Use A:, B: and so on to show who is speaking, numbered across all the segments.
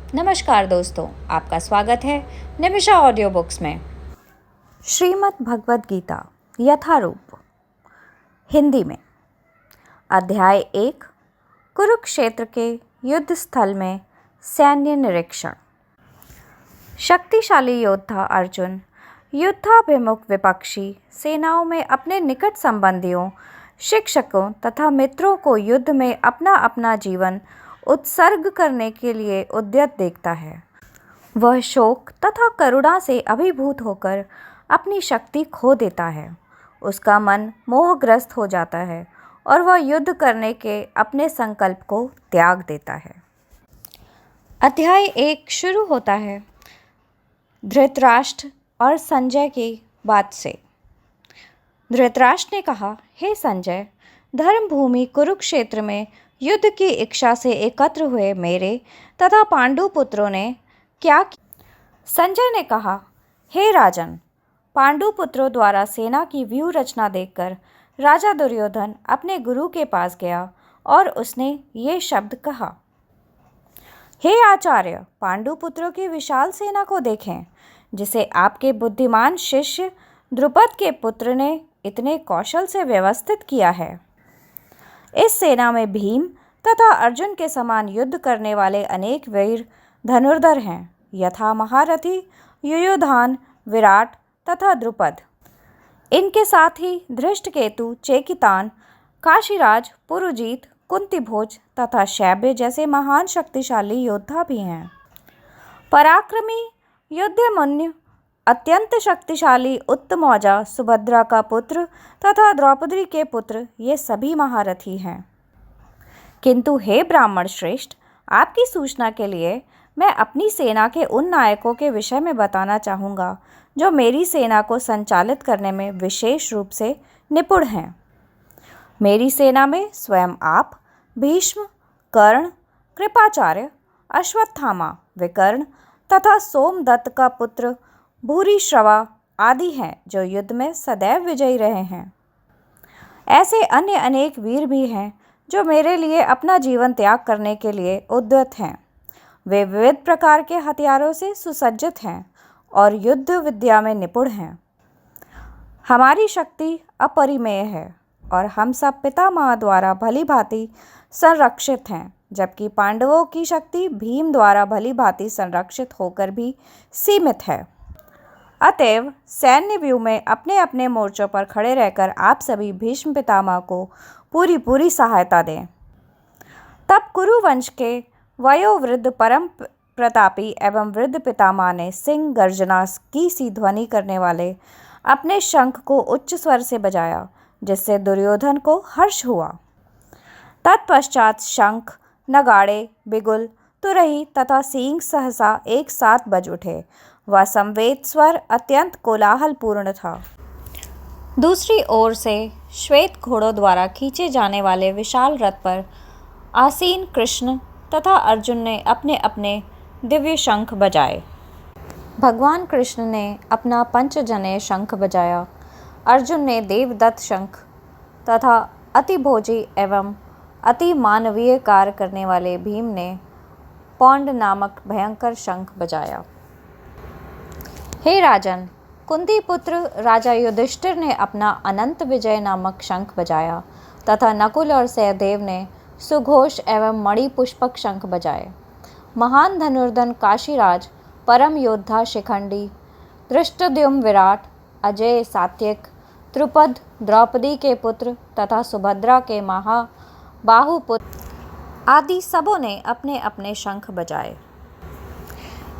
A: नमस्कार दोस्तों, आपका स्वागत है निमिषा ऑडियो बुक्स में। श्रीमद् भगवद गीता यथारूप, हिंदी में। अध्याय 1, कुरुक्षेत्र के युद्ध स्थल में सैन्य निरीक्षण। शक्तिशाली योद्धा अर्जुन युद्धाभिमुख विपक्षी सेनाओं में अपने निकट संबंधियों, शिक्षकों तथा मित्रों को युद्ध में अपना अपना जीवन उत्सर्ग करने के लिए उद्यत देखता है। वह शोक तथा करुणा से अभिभूत होकर अपनी शक्ति खो देता है। उसका मन मोहग्रस्त हो जाता है और वह युद्ध करने के अपने संकल्प को त्याग देता है। अध्याय 1 शुरू होता है धृतराष्ट्र और संजय की बात से। धृतराष्ट्र ने कहा, हे संजय, धर्मभूमि कुरुक्षेत्र में युद्ध की इच्छा से एकत्र हुए मेरे तथा पांडु पुत्रों ने क्या किया? संजय ने कहा, हे राजन, पांडु पुत्रों द्वारा सेना की व्यूह रचना देखकर राजा दुर्योधन अपने गुरु के पास गया और उसने ये शब्द कहा, हे आचार्य, पांडु पुत्रों की विशाल सेना को देखें, जिसे आपके बुद्धिमान शिष्य द्रुपद के पुत्र ने इतने कौशल से व्यवस्थित किया है। इस सेना में भीम तथा अर्जुन के समान युद्ध करने वाले अनेक वीर धनुर्धर हैं, यथा महारथी युयुधान, विराट तथा द्रुपद। इनके साथ ही धृष्टकेतु, चेकितान, काशीराज, पुरुजीत, कुंतीभोज तथा शैब्य जैसे महान शक्तिशाली योद्धा भी हैं। पराक्रमी युद्धमन्यु, अत्यंत शक्तिशाली उत्तमौजा, सुभद्रा का पुत्र तथा द्रौपदी के पुत्र, ये सभी महारथी हैं। किंतु हे ब्राह्मण श्रेष्ठ, आपकी सूचना के लिए मैं अपनी सेना के उन नायकों के विषय में बताना चाहूँगा जो मेरी सेना को संचालित करने में विशेष रूप से निपुण हैं। मेरी सेना में स्वयं आप, भीष्म, कर्ण, कृपाचार्य, अश्वत्थामा, विकर्ण तथा सोमदत्त का पुत्र भूरिश्रवा आदि हैं, जो युद्ध में सदैव विजयी रहे हैं। ऐसे अन्य अनेक वीर भी हैं जो मेरे लिए अपना जीवन त्याग करने के लिए उद्यत हैं। वे विविध प्रकार के हथियारों से सुसज्जित हैं और युद्ध विद्या में निपुण हैं। हमारी शक्ति अपरिमेय है और हम सब पितामह द्वारा भली भांति संरक्षित हैं, जबकि पांडवों की शक्ति भीम द्वारा भली भांति संरक्षित होकर भी सीमित है। अतएव सैन्य व्यूह में अपने अपने मोर्चों पर खड़े रहकर आप सभी भीष्म पितामह को पूरी सहायता दें। तब कुरुवंश के वयोवृद्ध परम प्रतापी एवं वृद्ध पितामह ने सिंह गर्जना की सी ध्वनि करने वाले अपने शंख को उच्च स्वर से बजाया, जिससे दुर्योधन को हर्ष हुआ। तत्पश्चात शंख, नगाड़े, बिगुल, तुरही तथा सींग सहसा एक साथ बज उठे। वह संवेद स्वर अत्यंत कोलाहलपूर्ण था। दूसरी ओर से श्वेत घोड़ों द्वारा खींचे जाने वाले विशाल रथ पर आसीन कृष्ण तथा अर्जुन ने अपने अपने दिव्य शंख बजाए। भगवान कृष्ण ने अपना पंचजनेय शंख बजाया, अर्जुन ने देवदत्त शंख तथा अतिभोजी एवं अति मानवीय कार्य करने वाले भीम ने पौंड नामक भयंकर शंख बजाया। हे राजन, कुंती पुत्र राजा युधिष्ठिर ने अपना अनंत विजय नामक शंख बजाया तथा नकुल और सहदेव ने सुघोष एवं मणिपुष्पक शंख बजाए। महान धनुर्धर काशीराज, परम योद्धा शिखंडी, धृष्टद्युम्न विराट, अजय सात्यक, द्रुपद, द्रौपदी के पुत्र तथा सुभद्रा के महाबाहु पुत्र आदि सबों ने अपने अपने शंख बजाए।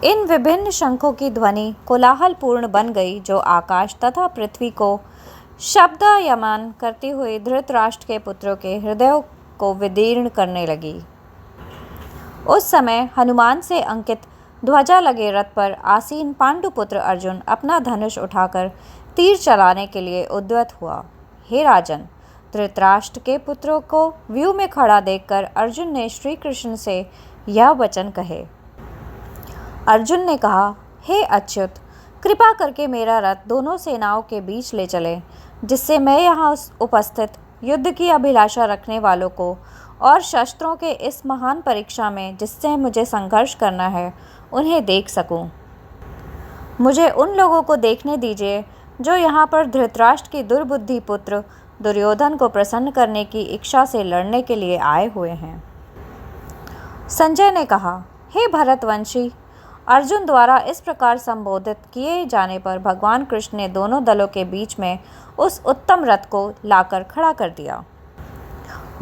A: इन विभिन्न शंखों की ध्वनि कोलाहलपूर्ण बन गई, जो आकाश तथा पृथ्वी को शब्दायमान करती हुई धृतराष्ट्र के पुत्रों के हृदयों को विदीर्ण करने लगी। उस समय हनुमान से अंकित ध्वजा लगे रथ पर आसीन पांडुपुत्र अर्जुन अपना धनुष उठाकर तीर चलाने के लिए उद्यत हुआ। हे राजन, धृतराष्ट्र के पुत्रों को व्यूह में खड़ा देखकर अर्जुन ने श्री कृष्ण से यह वचन कहे। अर्जुन ने कहा, हे अच्युत, कृपा करके मेरा रथ दोनों सेनाओं के बीच ले चले, जिससे मैं यहाँ उपस्थित युद्ध की अभिलाषा रखने वालों को और शस्त्रों के इस महान परीक्षा में जिससे मुझे संघर्ष करना है उन्हें देख सकूं। मुझे उन लोगों को देखने दीजिए जो यहाँ पर धृतराष्ट्र की दुर्बुद्धि पुत्र दुर्योधन को प्रसन्न करने की इच्छा से लड़ने के लिए आए हुए हैं। संजय ने कहा, हे भरतवंशी, अर्जुन द्वारा इस प्रकार संबोधित किए जाने पर भगवान कृष्ण ने दोनों दलों के बीच में उस उत्तम रथ को लाकर खड़ा कर दिया।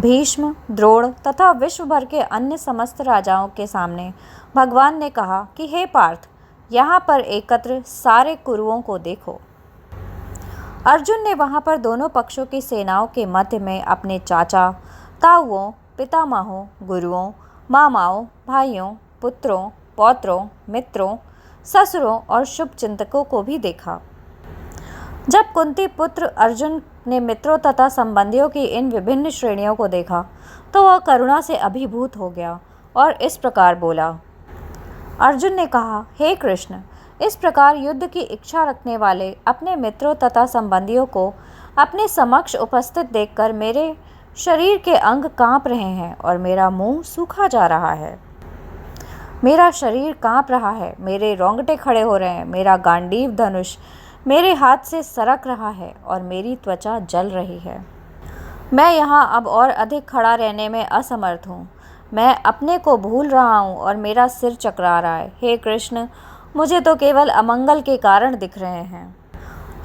A: भीष्म, द्रोण तथा विश्व भर के अन्य समस्त राजाओं के सामने भगवान ने कहा कि हे पार्थ, यहाँ पर एकत्र सारे कुरुओं को देखो। अर्जुन ने वहाँ पर दोनों पक्षों की सेनाओं के मध्य में अपने चाचा, ताऊओं, पितामहों, गुरुओं, मामाओं, भाइयों, पुत्रों, पौत्रों, मित्रों, ससुरों और शुभचिंतकों को भी देखा। जब कुंती पुत्र अर्जुन ने मित्रों तथा संबंधियों की इन विभिन्न श्रेणियों को देखा तो वह करुणा से अभिभूत हो गया और इस प्रकार बोला। अर्जुन ने कहा, हे कृष्ण, इस प्रकार युद्ध की इच्छा रखने वाले अपने मित्रों तथा संबंधियों को अपने समक्ष उपस्थित देखकर मेरे शरीर के अंग कांप रहे हैं और मेरा मुंह सूखा जा रहा है। मेरा शरीर कांप रहा है, मेरे रोंगटे खड़े हो रहे हैं, मेरा गांडीव धनुष मेरे हाथ से सरक रहा है और मेरी त्वचा जल रही है। मैं यहाँ अब और अधिक खड़ा रहने में असमर्थ हूँ। मैं अपने को भूल रहा हूँ और मेरा सिर चकरा रहा है। हे कृष्ण, मुझे तो केवल अमंगल के कारण दिख रहे हैं।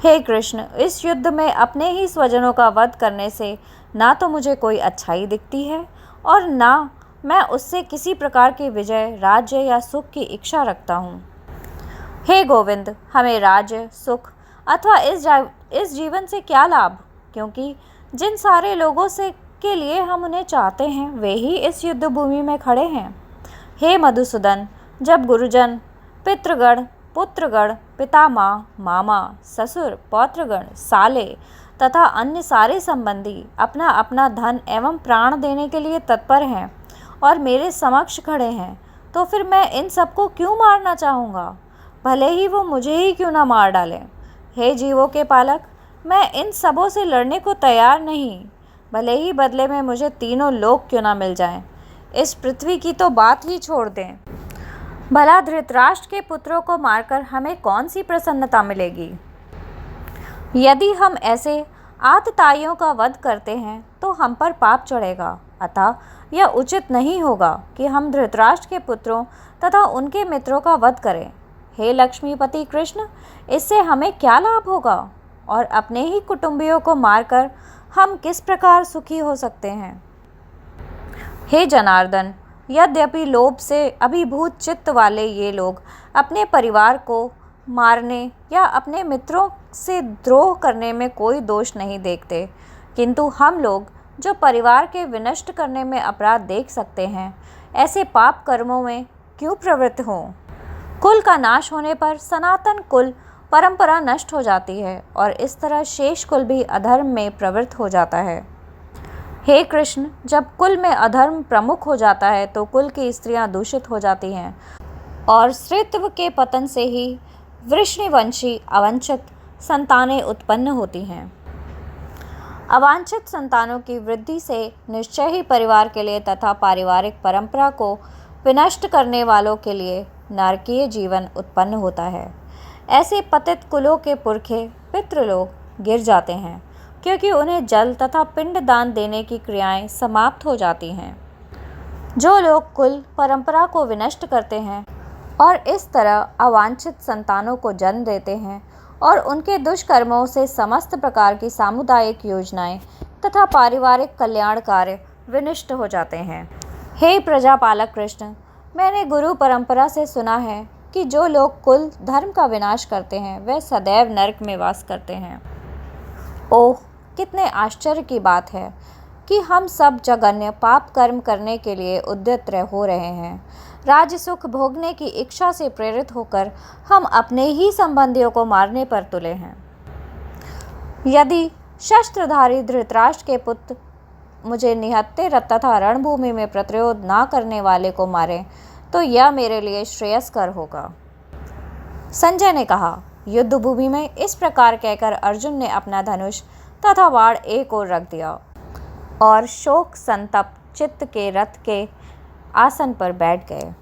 A: हे कृष्ण, इस युद्ध में अपने ही स्वजनों का वध करने से ना तो मुझे कोई अच्छाई दिखती है और ना मैं उससे किसी प्रकार की विजय, राज्य या सुख की इच्छा रखता हूँ। हे गोविंद, हमें राज्य, सुख अथवा इस जीवन से क्या लाभ, क्योंकि जिन सारे लोगों से के लिए हम उन्हें चाहते हैं वे ही इस युद्ध भूमि में खड़े हैं। हे मधुसूदन, जब गुरुजन, पितृगण, पुत्रगण, पितामह, मामा, ससुर, पौत्रगण, साले तथा अन्य सारे संबंधी अपना अपना धन एवं प्राण देने के लिए तत्पर हैं और मेरे समक्ष खड़े हैं, तो फिर मैं इन सबको क्यों मारना चाहूँगा, भले ही वो मुझे ही क्यों ना मार डालें। हे जीवों के पालक, मैं इन सबों से लड़ने को तैयार नहीं, भले ही बदले में मुझे तीनों लोक क्यों ना मिल जाएं। इस पृथ्वी की तो बात ही छोड़ दें। भला धृतराष्ट्र के पुत्रों को मारकर हमें कौन सी प्रसन्नता मिलेगी? यदि हम ऐसे आतताइयों का वध करते हैं तो हम पर पाप चढ़ेगा। अतः यह उचित नहीं होगा कि हम धृतराष्ट्र के पुत्रों तथा उनके मित्रों का वध करें। हे लक्ष्मीपति कृष्ण, इससे हमें क्या लाभ होगा और अपने ही कुटुंबियों को मारकर हम किस प्रकार सुखी हो सकते हैं? हे जनार्दन, यद्यपि लोभ से अभिभूत चित्त वाले ये लोग अपने परिवार को मारने या अपने मित्रों से द्रोह करने में कोई दोष नहीं देखते, किंतु हम लोग जो परिवार के विनष्ट करने में अपराध देख सकते हैं, ऐसे पाप कर्मों में क्यों प्रवृत्त हों? कुल का नाश होने पर सनातन कुल परंपरा नष्ट हो जाती है और इस तरह शेष कुल भी अधर्म में प्रवृत्त हो जाता है। हे कृष्ण, जब कुल में अधर्म प्रमुख हो जाता है तो कुल की स्त्रियां दूषित हो जाती हैं और स्त्रीत्व के पतन से ही वृष्णिवंशी अवांछित संतानें उत्पन्न होती हैं। अवांछित संतानों की वृद्धि से निश्चय ही परिवार के लिए तथा पारिवारिक परंपरा को विनष्ट करने वालों के लिए नरकीय जीवन उत्पन्न होता है। ऐसे पतित कुलों के पुरखे पितृलोक गिर जाते हैं क्योंकि उन्हें जल तथा पिंड दान देने की क्रियाएं समाप्त हो जाती हैं। जो लोग कुल परंपरा को विनष्ट करते हैं और इस तरह अवांछित संतानों को जन्म देते हैं और उनके दुष्कर्मों से समस्त प्रकार की सामुदायिक योजनाएं तथा पारिवारिक कल्याण कार्य विनष्ट हो जाते हैं। हे प्रजापालक कृष्ण, मैंने गुरु परंपरा से सुना है कि जो लोग कुल धर्म का विनाश करते हैं वे सदैव नरक में वास करते हैं। ओह, कितने आश्चर्य की बात है कि हम सब जघन्य पाप कर्म करने के लिए उद्यत हो रहे हैं। राज्य सुख भोगने की इच्छा से प्रेरित होकर हम अपने ही संबंधियों को मारने पर तुले हैं। यदि शस्त्रधारी धृतराष्ट्र के पुत्र मुझे निहत्ते तथा रणभूमि में प्रतिरोध ना करने वाले को मारें तो यह मेरे लिए श्रेयस्कर होगा। संजय ने कहा। युद्ध भूमि में इस प्रकार कहकर अर्जुन ने अपना धनुष तथा वाण एक ओर रख दिया और शोक संतप्त चित्त के रथ के आसन पर बैठ गए।